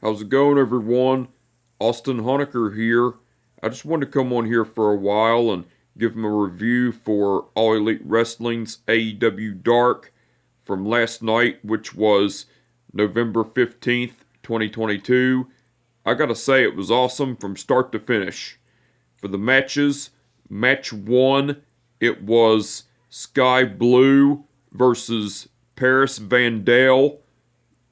How's it going, everyone? Austin Honecker here. I just wanted to come on here for a while and give him a review for All Elite Wrestling's AEW Dark from last night, which was November 15th, 2022. I gotta say, it was awesome from start to finish. For the matches, match 1, it was Sky Blue versus Paris Vandal.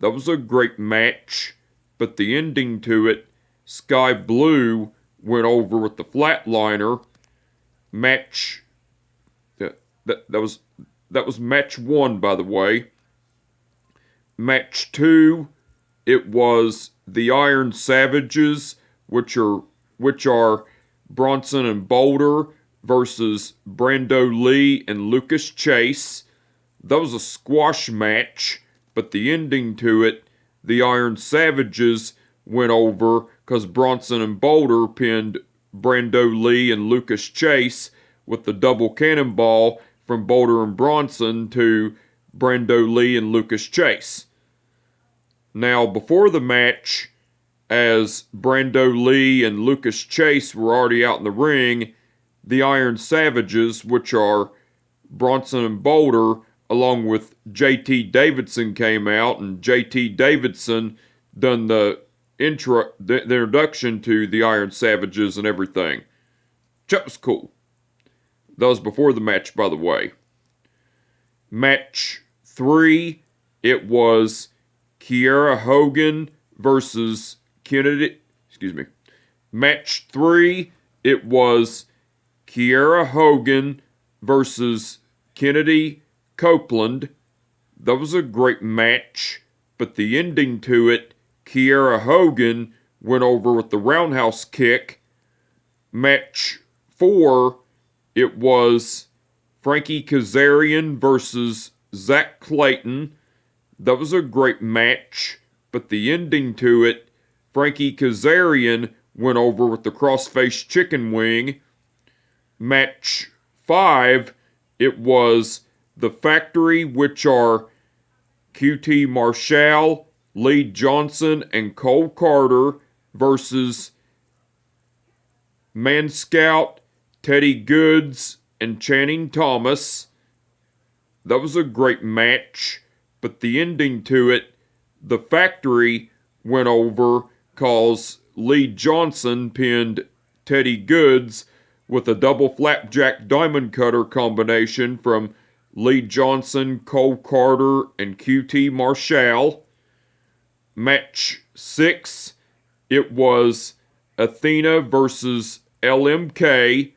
That was a great match, but the ending to it, Sky Blue went over with the flatliner. Match that was match 1, by the way. Match 2, it was the Iron Savages, which are Bronson and Boulder versus Brando Lee and Lucas Chase. That was a squash match, but the ending to it, the Iron Savages went over because Bronson and Boulder pinned Brando Lee and Lucas Chase with the double cannonball from Boulder and Bronson to Brando Lee and Lucas Chase. Now, before the match, as Brando Lee and Lucas Chase were already out in the ring, the Iron Savages, which are Bronson and Boulder, along with JT Davidson, came out, and JT Davidson done the introduction to the Iron Savages and everything. That was cool. That was before the match, by the way. Match 3, it was Kiara Hogan versus Kennedy. Match 3, it was Kiara Hogan versus Kennedy Copeland. That was a great match, but the ending to it, Kiara Hogan went over with the roundhouse kick. Match 4, it was Frankie Kazarian versus Zach Clayton. That was a great match, but the ending to it, Frankie Kazarian went over with the crossface chicken wing. Match 5, it was The Factory, which are QT Marshall, Lee Johnson, and Cole Carter versus Man Scout, Teddy Goods, and Channing Thomas. That was a great match, but the ending to it, The Factory went over cause Lee Johnson pinned Teddy Goods with a double flapjack diamond cutter combination from Lee Johnson, Cole Carter, and QT Marshall. Match 6, it was Athena versus LMK.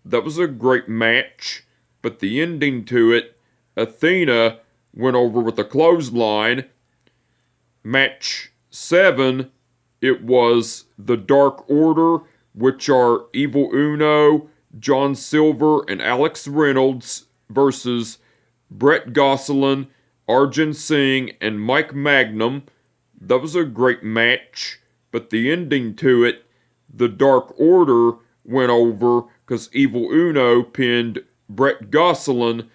That was a great match, but the ending to it, Athena went over with a clothesline. Match 7, it was the Dark Order, which are Evil Uno, John Silver, and Alex Reynolds versus Brett Gosselin, Arjun Singh, and Mike Magnum. That was a great match, but the ending to it, the Dark Order went over because Evil Uno pinned Brett Gosselin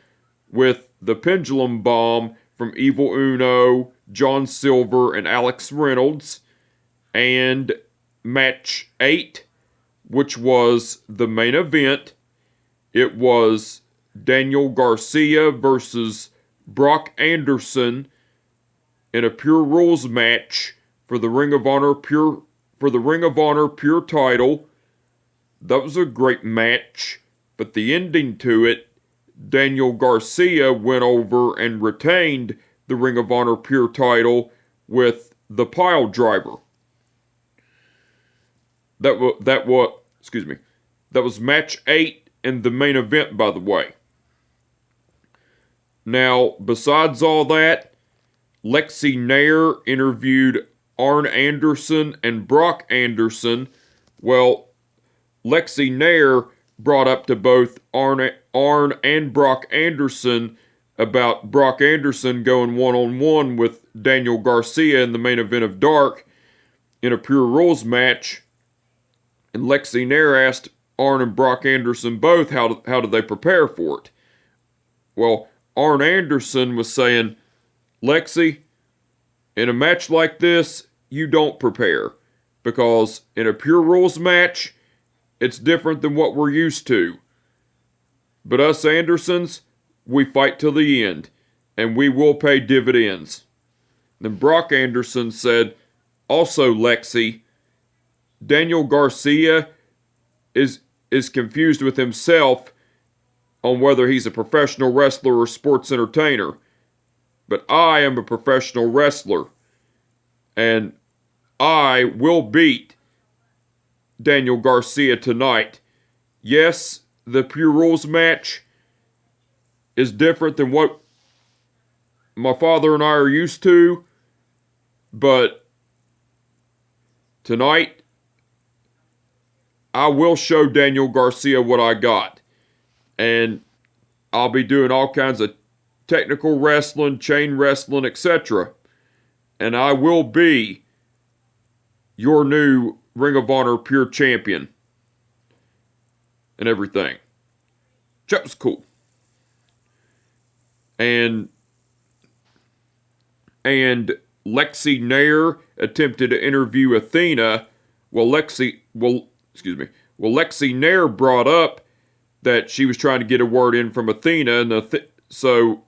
with the Pendulum Bomb from Evil Uno, John Silver, and Alex Reynolds. And match 8, which was the main event, it was Daniel Garcia versus Brock Anderson in a Pure Rules match for the Ring of Honor Pure title. That was a great match, but the ending to it, Daniel Garcia went over and retained the Ring of Honor Pure title with the Pile Driver. That was match 8 and the main event, by the way. Now, besides all that, Lexi Nair interviewed Arn Anderson and Brock Anderson. Well, Lexi Nair brought up to both Arn and Brock Anderson about Brock Anderson going one-on-one with Daniel Garcia in the main event of Dark in a Pure Rules match. And Lexi Nair asked Arn and Brock Anderson both how did they prepare for it. Well, Arn Anderson was saying, Lexi, in a match like this, you don't prepare. Because in a pure rules match, it's different than what we're used to. But us Andersons, we fight till the end. And we will pay dividends. Then Brock Anderson said, also Lexi, Daniel Garcia is confused with himself on whether he's a professional wrestler or sports entertainer. But I am a professional wrestler. And I will beat Daniel Garcia tonight. Yes, the Pure Rules match is different than what my father and I are used to. But tonight, I will show Daniel Garcia what I got. And I'll be doing all kinds of technical wrestling, chain wrestling, etc. And I will be your new Ring of Honor Pure Champion. And everything. That was cool. And Lexi Nair attempted to interview Athena. Lexi Nair brought up that she was trying to get a word in from Athena, and so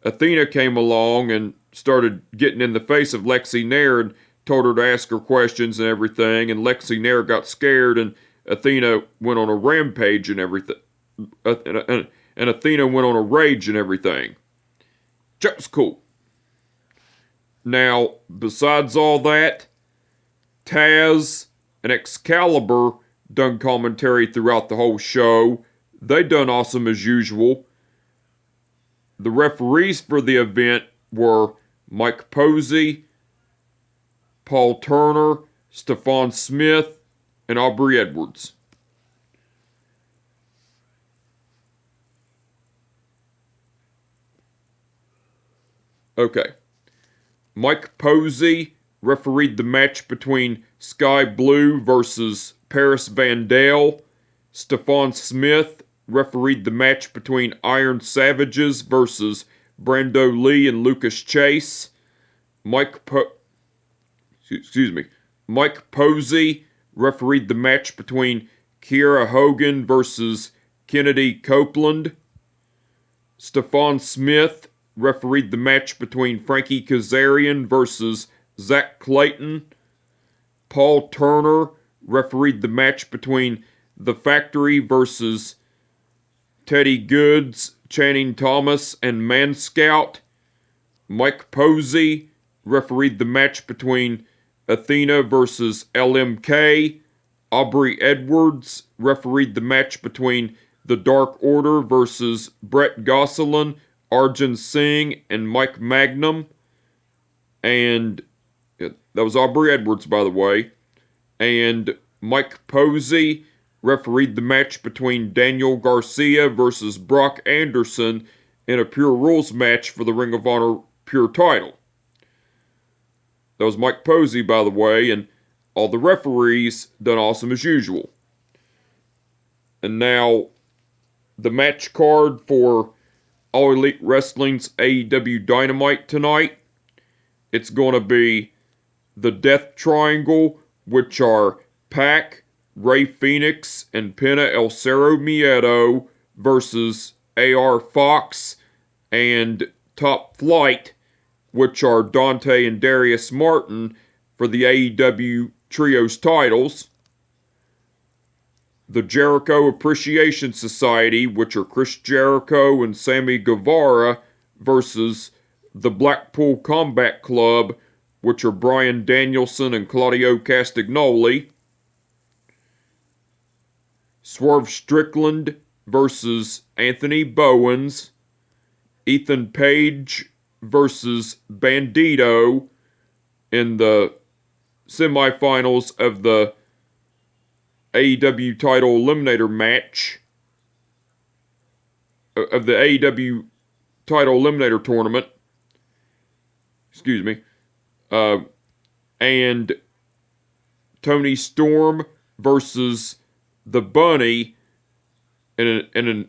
Athena came along and started getting in the face of Lexi Nair and told her to ask her questions and everything, and Lexi Nair got scared, and Athena went on a rampage and everything. And Athena went on a rage and everything. That was cool. Now, besides all that, Taz and Excalibur done commentary throughout the whole show. They done awesome as usual. The referees for the event were Mike Posey, Paul Turner, Stephon Smith, and Aubrey Edwards. Okay. Mike Posey refereed the match between Sky Blue versus Paris Van Dale. Stephon Smith refereed the match between Iron Savages versus Brando Lee and Lucas Chase. Mike Posey refereed the match between Kiara Hogan versus Kennedy Copeland. Stephon Smith refereed the match between Frankie Kazarian versus Zach Clayton. Paul Turner refereed the match between The Factory versus Teddy Goods, Channing Thomas, and Man Scout. Mike Posey refereed the match between Athena versus LMK. Aubrey Edwards refereed the match between The Dark Order versus Brett Gosselin, Arjun Singh, and Mike Magnum. And that was Aubrey Edwards, by the way. And Mike Posey refereed the match between Daniel Garcia versus Brock Anderson in a Pure Rules match for the Ring of Honor Pure title. That was Mike Posey, by the way, and all the referees done awesome as usual. And now, the match card for All Elite Wrestling's AEW Dynamite tonight. It's going to be the Death Triangle, which are Pac, Rey Fenix, and Pena El Cerro Miedo versus AR Fox and Top Flight, which are Dante and Darius Martin for the AEW Trios titles. The Jericho Appreciation Society, which are Chris Jericho and Sammy Guevara, versus the Blackpool Combat Club, which are Bryan Danielson and Claudio Castagnoli. Swerve Strickland versus Anthony Bowens. Ethan Page versus Bandito in the semifinals of the AEW title eliminator match of the AEW title eliminator tournament. Excuse me. And Tony Storm versus the Bunny in an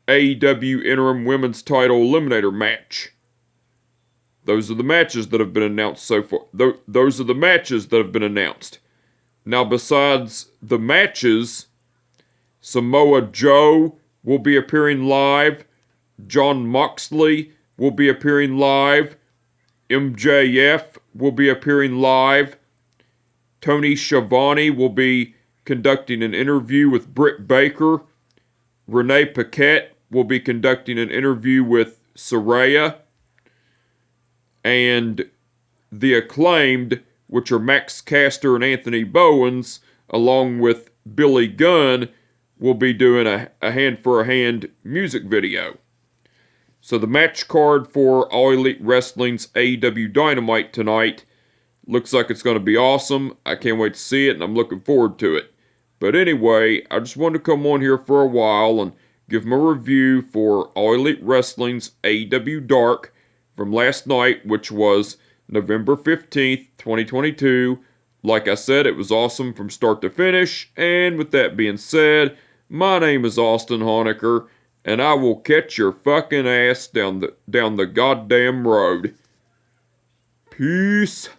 AEW interim women's title eliminator match those are the matches that have been announced so far. Those are the matches that have been announced. Now, besides the matches, Samoa Joe will be appearing live. Jon Moxley will be appearing live. MJF will be appearing live. Tony Schiavone will be conducting an interview with Britt Baker. Renee Paquette will be conducting an interview with Saraya. And the Acclaimed, which are Max Caster and Anthony Bowens, along with Billy Gunn, will be doing a hand-for-a-hand music video. So the match card for All Elite Wrestling's AEW Dynamite tonight looks like it's going to be awesome. I can't wait to see it, and I'm looking forward to it. But anyway, I just wanted to come on here for a while and give my review for All Elite Wrestling's AEW Dark from last night, which was November 15th, 2022. Like I said, it was awesome from start to finish. And with that being said, my name is Austin Honecker, and I will catch your fucking ass down the goddamn road. Peace.